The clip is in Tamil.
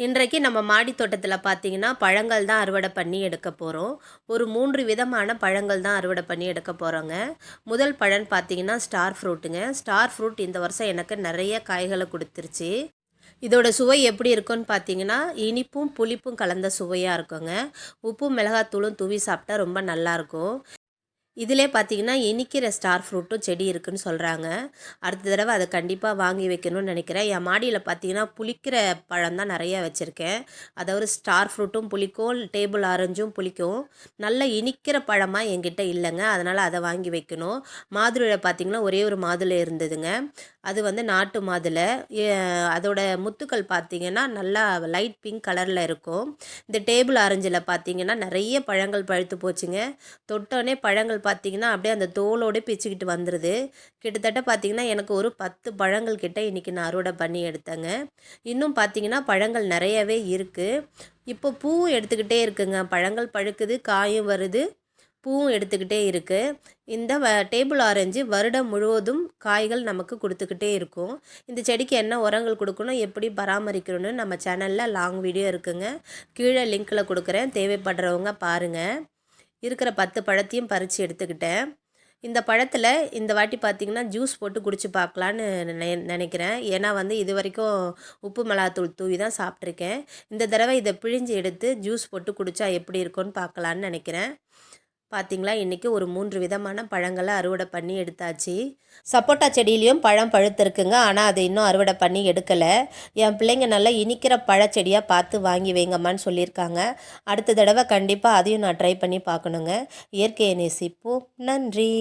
இன்றைக்கு நம்ம மாடி தோட்டத்தில் பார்த்தீங்கன்னா பழங்கள் தான் அறுவடை பண்ணி எடுக்க போகிறோம். ஒரு 3 விதமான பழங்கள் தான் அறுவடை பண்ணி எடுக்க போகிறோங்க. முதல் பழம் பார்த்தீங்கன்னா ஸ்டார் ஃப்ரூட்டுங்க. ஸ்டார் ஃப்ரூட் இந்த வருஷம் எனக்கு நிறைய காய்களை கொடுத்துருச்சு. இதோட சுவை எப்படி இருக்குன்னு பார்த்தீங்கன்னா இனிப்பும் புளிப்பும் கலந்த சுவையாக இருக்குங்க. உப்பும் மிளகாத்தூளும் தூவி சாப்பிட்டா ரொம்ப நல்லாயிருக்கும். இதிலே பார்த்தீங்கன்னா இனிக்கிற ஸ்டார் ஃப்ரூட்டும் செடி இருக்குதுன்னு சொல்கிறாங்க. அடுத்த தடவை அதை கண்டிப்பாக வாங்கி வைக்கணும்னு நினைக்கிறேன். என் மாடியில் பார்த்தீங்கன்னா புளிக்கிற பழம் தான் நிறையா வச்சுருக்கேன். அதாவது ஸ்டார் ஃப்ரூட்டும் புளிக்கும், டேபிள் ஆரஞ்சும் புளிக்கும். நல்ல இனிக்கிற பழமாக என்கிட்ட இல்லைங்க. அதனால் அதை வாங்கி வைக்கணும். மாதுளையில் பார்த்தீங்கன்னா ஒரே ஒரு மாதுளை இருந்ததுங்க. அது வந்து நாட்டு மாதுளை. அதோட முத்துக்கள் பார்த்தீங்கன்னா நல்லா லைட் பிங்க் கலரில் இருக்கும். இந்த டேபிள் ஆரஞ்சில் பார்த்தீங்கன்னா நிறைய பழங்கள் பழுத்து போச்சுங்க. தொட்டோடனே பழங்கள் பார்த்தீங்கன்னா அப்படியே அந்த தோலோடு பிச்சுக்கிட்டு வந்துடுது. கிட்டத்தட்ட பார்த்தீங்கன்னா எனக்கு ஒரு 10 பழங்கள் கிட்ட இன்றைக்கி நான் அறுவடை பண்ணி எடுத்தேங்க. இன்னும் பார்த்தீங்கன்னா பழங்கள் நிறையவே இருக்குது. இப்போ பூவும் எடுத்துக்கிட்டே இருக்குங்க. பழங்கள் பழுக்குது, காயும் வருது, பூவும் எடுத்துக்கிட்டே இருக்குது. இந்த டேபிள் ஆரஞ்சு வருடம் முழுவதும் காய்கள் நமக்கு கொடுத்துக்கிட்டே இருக்கும். இந்த செடிக்கு என்ன உரங்கள் கொடுக்கணும், எப்படி பராமரிக்கணும்னு நம்ம சேனலில் லாங் வீடியோ இருக்குங்க. கீழே லிங்க்கில் கொடுக்குறேன், தேவைப்படுறவங்க பாருங்கள். இருக்கிற 10 பழத்தையும் பறித்து எடுத்துக்கிட்டேன். இந்த பழத்தில் இந்த வாட்டி பார்த்திங்கன்னா ஜூஸ் போட்டு குடிச்சு பார்க்கலான்னு நினைக்கிறேன். ஏன்னா வந்து இது வரைக்கும் உப்பு மிளகாத்தூள் தூவி தான் சாப்பிட்ருக்கேன். இந்த தடவை இதை பிழிஞ்சு எடுத்து ஜூஸ் போட்டு குடித்தா எப்படி இருக்குன்னு பார்க்கலான்னு நினைக்கிறேன். பார்த்திங்களா, இன்றைக்கி ஒரு 3 விதமான பழங்களை அறுவடை பண்ணி எடுத்தாச்சு. சப்போட்டா செடியிலையும் பழம் பழுத்திருக்குங்க. ஆனால் அதை இன்னும் அறுவடை பண்ணி எடுக்கலை. என் பிள்ளைங்க நல்லா இனிக்கிற பழச்செடியாக பார்த்து வாங்கி வைங்கம்மான்னு சொல்லியிருக்காங்க. அடுத்த தடவை கண்டிப்பாக அதையும் நான் ட்ரை பண்ணி பார்க்கணுங்க. இயற்கையை நேசிப்போம். நன்றி.